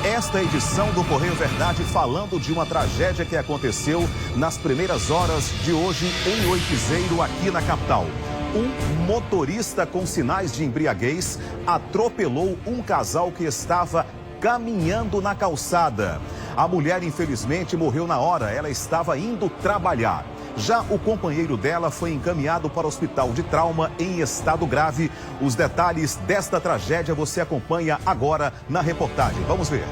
esta edição do Correio Verdade falando de uma tragédia que aconteceu nas primeiras horas de hoje em Oitizeiro, aqui na capital. Um motorista com sinais de embriaguez atropelou um casal que estava caminhando na calçada. A mulher, infelizmente, morreu na hora, ela estava indo trabalhar. Já o companheiro dela foi encaminhado para o hospital de trauma em estado grave. Os detalhes desta tragédia você acompanha agora na reportagem. Vamos ver.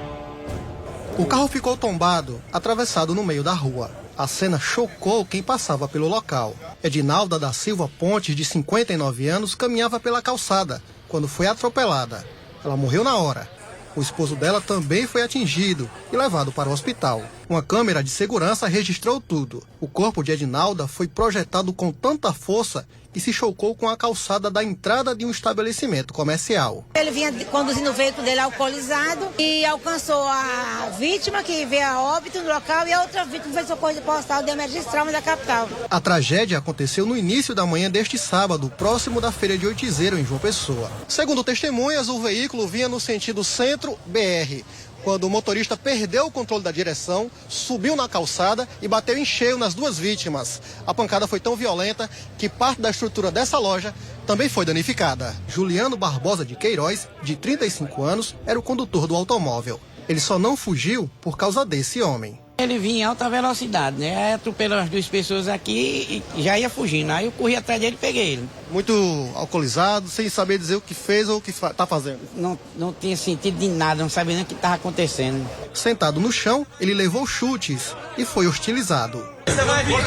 O carro ficou tombado, atravessado no meio da rua. A cena chocou quem passava pelo local. Edinalda da Silva Pontes, de 59 anos, caminhava pela calçada quando foi atropelada. Ela morreu na hora. O esposo dela também foi atingido e levado para o hospital. Uma câmera de segurança registrou tudo. O corpo de Edinalda foi projetado com tanta força que se chocou com a calçada da entrada de um estabelecimento comercial. Ele vinha conduzindo o veículo dele alcoolizado e alcançou a vítima, que veio a óbito no local, e a outra vítima foi socorrida para o hospital de emergência trauma da capital. A tragédia aconteceu no início da manhã deste sábado, próximo da feira de Oitizeiro, em João Pessoa. Segundo testemunhas, o veículo vinha no sentido centro-BR. Quando o motorista perdeu o controle da direção, subiu na calçada e bateu em cheio nas duas vítimas. A pancada foi tão violenta que parte da estrutura dessa loja também foi danificada. Juliano Barbosa de Queiroz, de 35 anos, era o condutor do automóvel. Ele só não fugiu por causa desse homem. Ele vinha em alta velocidade, né? Aí atropelou as duas pessoas aqui e já ia fugindo. Aí eu corri atrás dele e peguei ele. Muito alcoolizado, sem saber dizer o que fez ou o que está fazendo. Não tinha sentido de nada, não sabia nem o que estava acontecendo. Sentado no chão, ele levou chutes e foi hostilizado. Você vai vir. Você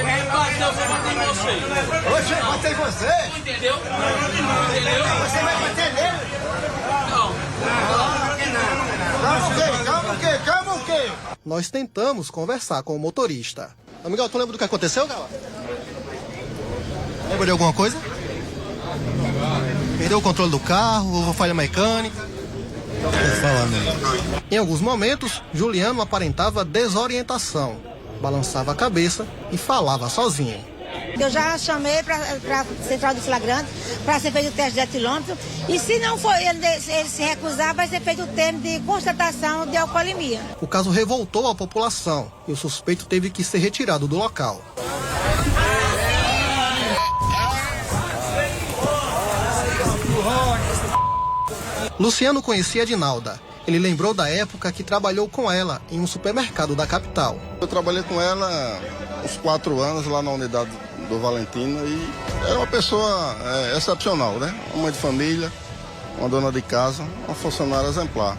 vai bater, eu vou bater em você. Hoje vai bater em você? Entendeu? Você vai bater nele? Não. Calma o quê? Nós tentamos conversar com o motorista. Miguel, tu lembra do que aconteceu, Gala? Lembra de alguma coisa? Perdeu o controle do carro, houve falha mecânica? Em alguns momentos, Juliano aparentava desorientação, balançava a cabeça e falava sozinho. Eu já chamei para a central de flagrante para ser feito o teste de etilômetro, e se não for ele se recusar, vai ser feito o termo de constatação de alcoolemia. O caso revoltou a população e o suspeito teve que ser retirado do local. Luciano conhecia Edinalda. Ele lembrou da época que trabalhou com ela em um supermercado da capital. Eu trabalhei com ela uns 4 anos lá na unidade do Valentino e era uma pessoa excepcional, né? Uma mãe de família, uma dona de casa, uma funcionária exemplar.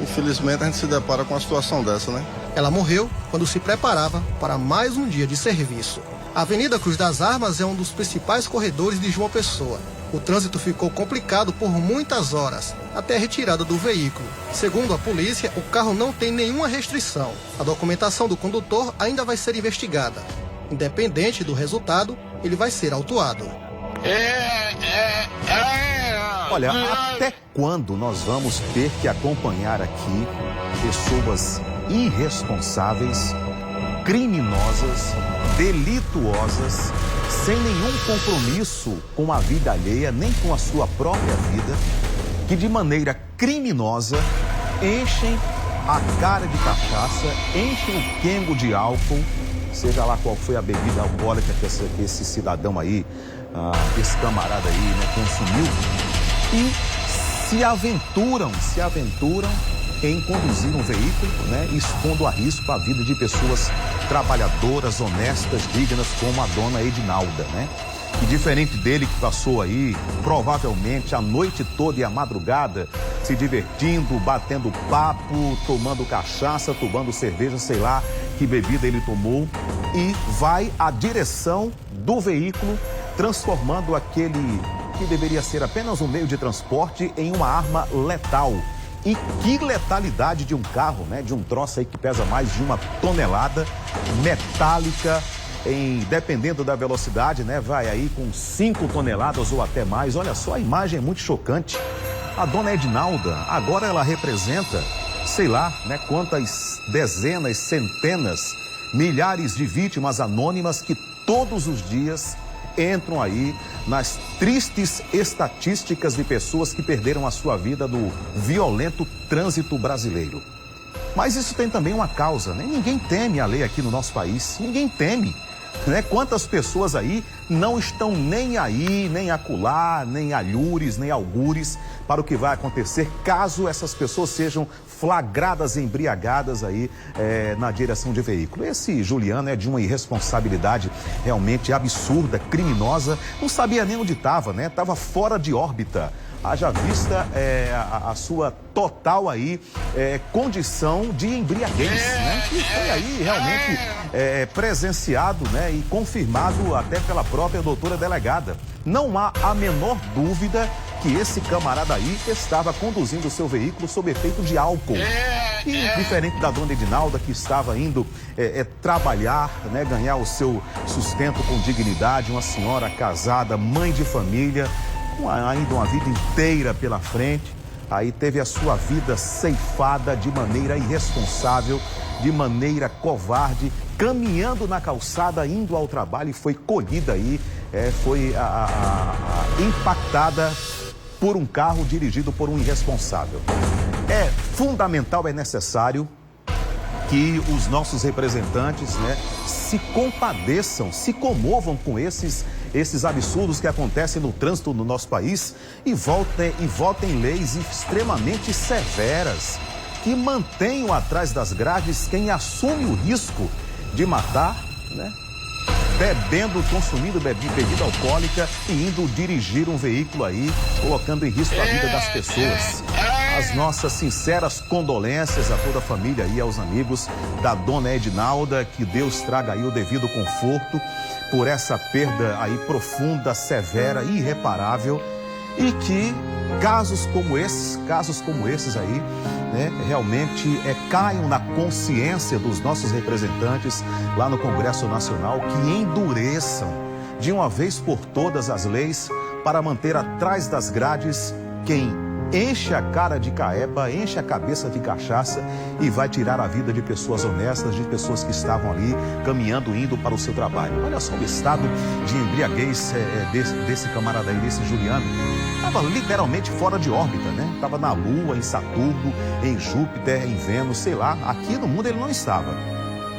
Infelizmente a gente se depara com uma situação dessa, né? Ela morreu quando se preparava para mais um dia de serviço. A Avenida Cruz das Armas é um dos principais corredores de João Pessoa. O trânsito ficou complicado por muitas horas, até a retirada do veículo. Segundo a polícia, o carro não tem nenhuma restrição. A documentação do condutor ainda vai ser investigada. Independente do resultado, ele vai ser autuado. Olha, até quando nós vamos ter que acompanhar aqui pessoas irresponsáveis, criminosas, delituosas, sem nenhum compromisso com a vida alheia, nem com a sua própria vida, que de maneira criminosa enchem a cara de cachaça, enchem o quengo de álcool, seja lá qual foi a bebida alcoólica que esse cidadão aí, esse camarada aí, né, consumiu, e se aventuram em conduzir um veículo, né, expondo a risco a vida de pessoas trabalhadoras, honestas, dignas, como a dona Edinalda, né? E diferente dele, que passou aí, provavelmente, a noite toda e a madrugada, se divertindo, batendo papo, tomando cachaça, tomando cerveja, sei lá que bebida ele tomou, e vai à direção do veículo, transformando aquele que deveria ser apenas um meio de transporte em uma arma letal. E que letalidade de um carro, né? De um troço aí que pesa mais de 1 tonelada, metálica, dependendo da velocidade, né? Vai aí com 5 toneladas ou até mais. Olha só, a imagem é muito chocante. A dona Edinalda, agora ela representa, sei lá, né? Quantas dezenas, centenas, milhares de vítimas anônimas que todos os dias entram aí nas tristes estatísticas de pessoas que perderam a sua vida no violento trânsito brasileiro. Mas isso tem também uma causa, né? Ninguém teme a lei aqui no nosso país, ninguém teme, né? Quantas pessoas aí não estão nem aí, nem acolá, nem alhures, nem algures para o que vai acontecer caso essas pessoas sejam flagradas embriagadas aí na direção de veículo. Esse Juliano é de uma irresponsabilidade realmente absurda, criminosa, não sabia nem onde estava, né? Estava fora de órbita. Haja vista a sua total aí condição de embriaguez, né? Que foi aí realmente presenciado, né? E confirmado até pela própria doutora delegada. Não há a menor dúvida que esse camarada aí estava conduzindo o seu veículo sob efeito de álcool. E diferente da dona Edinalda, que estava indo trabalhar, né? Ganhar o seu sustento com dignidade, uma senhora casada, mãe de família, ainda uma vida inteira pela frente, aí teve a sua vida ceifada de maneira irresponsável, de maneira covarde, caminhando na calçada, indo ao trabalho e foi colhida aí, foi impactada por um carro dirigido por um irresponsável. É fundamental, é necessário que os nossos representantes, né, se compadeçam, se comovam com esses absurdos que acontecem no trânsito no nosso país e votem leis extremamente severas que mantenham atrás das grades quem assume o risco de matar, né, consumindo bebida alcoólica e indo dirigir um veículo aí, colocando em risco a vida das pessoas. As nossas sinceras condolências a toda a família e aos amigos da dona Edinalda, que Deus traga aí o devido conforto por essa perda aí profunda, severa, irreparável, e que casos como esses aí, né, realmente caiam na consciência dos nossos representantes lá no Congresso Nacional, que endureçam de uma vez por todas as leis para manter atrás das grades quem enche a cara de caepa, enche a cabeça de cachaça e vai tirar a vida de pessoas honestas, de pessoas que estavam ali caminhando, indo para o seu trabalho. Olha só o estado de embriaguez desse camarada aí, desse Juliano. Estava literalmente fora de órbita, né? Estava na Lua, em Saturno, em Júpiter, em Vênus, sei lá. Aqui no mundo ele não estava.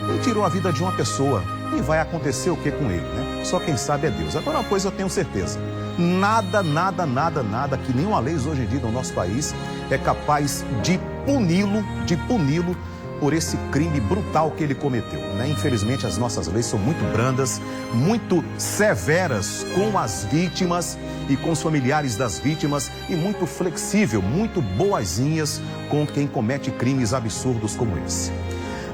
Ele tirou a vida de uma pessoa e vai acontecer o que com ele, né? Só quem sabe é Deus. Agora uma coisa eu tenho certeza. Nada que nenhuma lei hoje em dia no nosso país é capaz de puni-lo por esse crime brutal que ele cometeu, né? Infelizmente as nossas leis são muito brandas, muito severas com as vítimas e com os familiares das vítimas e muito flexível, muito boazinhas com quem comete crimes absurdos como esse.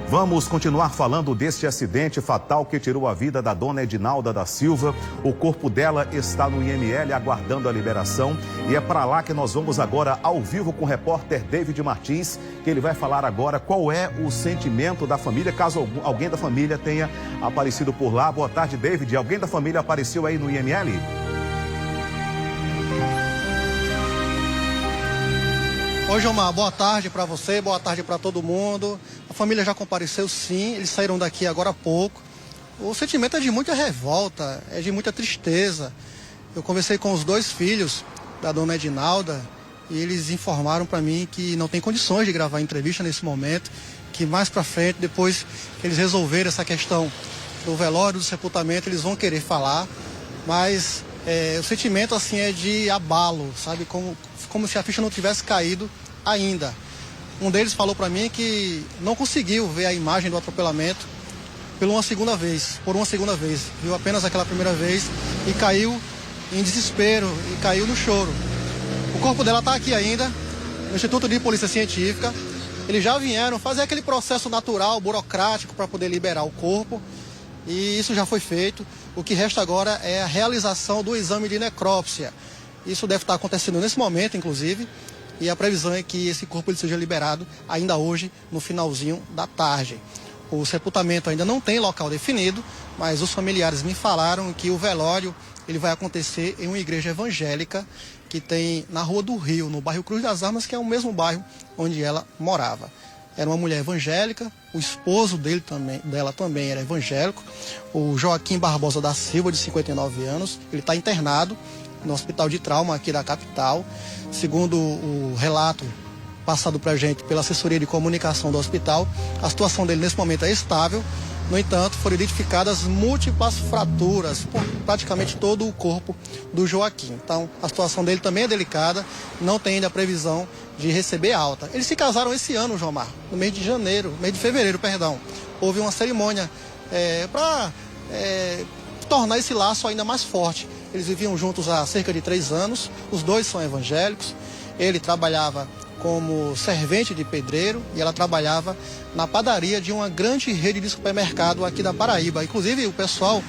Vamos continuar falando deste acidente fatal que tirou a vida da dona Edinalda da Silva. O corpo dela está no IML aguardando a liberação e é para lá que nós vamos agora ao vivo com o repórter David Martins, que ele vai falar agora qual é o sentimento da família, caso alguém da família tenha aparecido por lá. Boa tarde, David. Alguém da família apareceu aí no IML? Oi, Gilmar, boa tarde para você, boa tarde para todo mundo. A família já compareceu sim, eles saíram daqui agora há pouco. O sentimento é de muita revolta, é de muita tristeza. Eu conversei com os dois filhos da dona Edinalda e eles informaram para mim que não tem condições de gravar entrevista nesse momento, que mais para frente, depois que eles resolverem essa questão do velório, do sepultamento, eles vão querer falar, mas o sentimento assim é de abalo, sabe, como se a ficha não tivesse caído ainda. Um deles falou para mim que não conseguiu ver a imagem do atropelamento por uma segunda vez, viu apenas aquela primeira vez e caiu em desespero e caiu no choro. O corpo dela está aqui ainda, no Instituto de Polícia Científica. Eles já vieram fazer aquele processo natural, burocrático, para poder liberar o corpo, e isso já foi feito. O que resta agora é a realização do exame de necrópsia. Isso deve estar acontecendo nesse momento, inclusive, e a previsão é que esse corpo ele seja liberado ainda hoje, no finalzinho da tarde. O sepultamento ainda não tem local definido, mas os familiares me falaram que o velório ele vai acontecer em uma igreja evangélica que tem na Rua do Rio, no bairro Cruz das Armas, que é o mesmo bairro onde ela morava. era uma mulher evangélica, o esposo dela também era evangélico, o Joaquim Barbosa da Silva, de 59 anos. Ele está internado no hospital de trauma aqui da capital. Segundo o relato passado para a gente pela assessoria de comunicação do hospital, a situação dele nesse momento é estável. No entanto, foram identificadas múltiplas fraturas por praticamente todo o corpo do Joaquim. Então, a situação dele também é delicada, não tem ainda a previsão de receber alta. Eles se casaram esse ano, Jomar, no mês de fevereiro, perdão. Houve uma cerimônia para tornar esse laço ainda mais forte. Eles viviam juntos há cerca de 3 anos, os dois são evangélicos. Ele trabalhava como servente de pedreiro e ela trabalhava na padaria de uma grande rede de supermercado aqui da Paraíba. Inclusive, o pessoal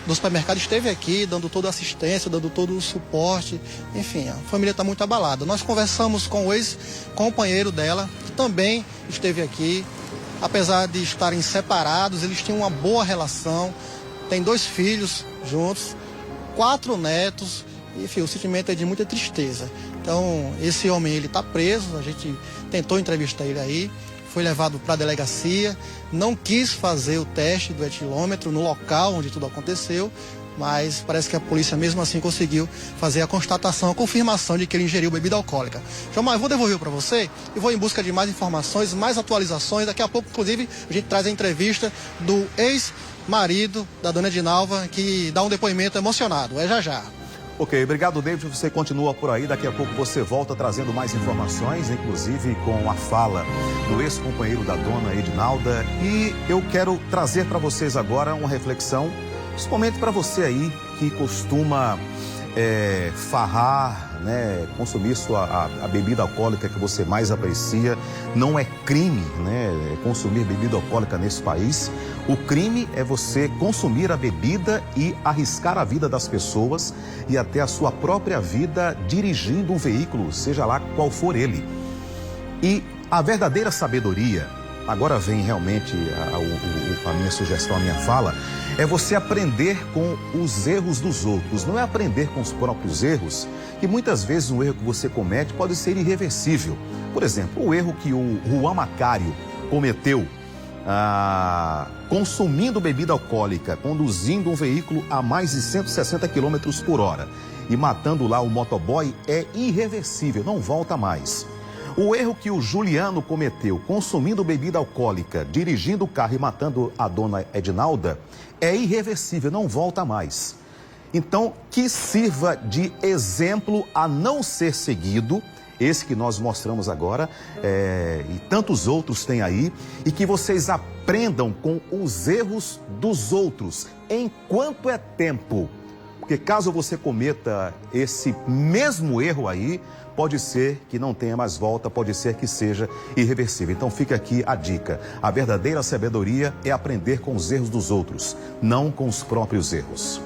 do supermercado esteve aqui dando toda a assistência, dando todo o suporte. Enfim, a família está muito abalada. Nós conversamos com o ex-companheiro dela, que também esteve aqui. Apesar de estarem separados, eles tinham uma boa relação. Tem 2 filhos juntos, 4 netos. Enfim, o sentimento é de muita tristeza. Então, esse homem, ele está preso, a gente tentou entrevistar ele aí, foi levado para a delegacia, não quis fazer o teste do etilômetro no local onde tudo aconteceu, mas parece que a polícia mesmo assim conseguiu fazer a constatação, a confirmação de que ele ingeriu bebida alcoólica. João, eu vou devolver para você e vou em busca de mais informações, mais atualizações. Daqui a pouco, inclusive, a gente traz a entrevista do ex-marido da dona Edinalva, que dá um depoimento emocionado. É já já. Ok, obrigado, David. Você continua por aí. Daqui a pouco você volta trazendo mais informações, inclusive com a fala do ex-companheiro da dona Edinalda. E eu quero trazer para vocês agora uma reflexão, principalmente para você aí que costuma farrar, né, consumir a bebida alcoólica que você mais aprecia. Não é crime, né, consumir bebida alcoólica nesse país. O crime é você consumir a bebida e arriscar a vida das pessoas e até a sua própria vida dirigindo um veículo, seja lá qual for ele. E a verdadeira sabedoria, agora vem realmente a minha sugestão, a minha fala, é você aprender com os erros dos outros, não é aprender com os próprios erros, que muitas vezes um erro que você comete pode ser irreversível. Por exemplo, o erro que o Juan Macário cometeu, consumindo bebida alcoólica, conduzindo um veículo a mais de 160 km por hora e matando lá o motoboy, é irreversível, não volta mais. O erro que o Juliano cometeu, consumindo bebida alcoólica, dirigindo o carro e matando a dona Edinalda, é irreversível, não volta mais. Então, que sirva de exemplo a não ser seguido, esse que nós mostramos agora, e tantos outros tem aí, e que vocês aprendam com os erros dos outros, enquanto é tempo. Porque caso você cometa esse mesmo erro aí, pode ser que não tenha mais volta, pode ser que seja irreversível. Então fica aqui a dica. A verdadeira sabedoria é aprender com os erros dos outros, não com os próprios erros.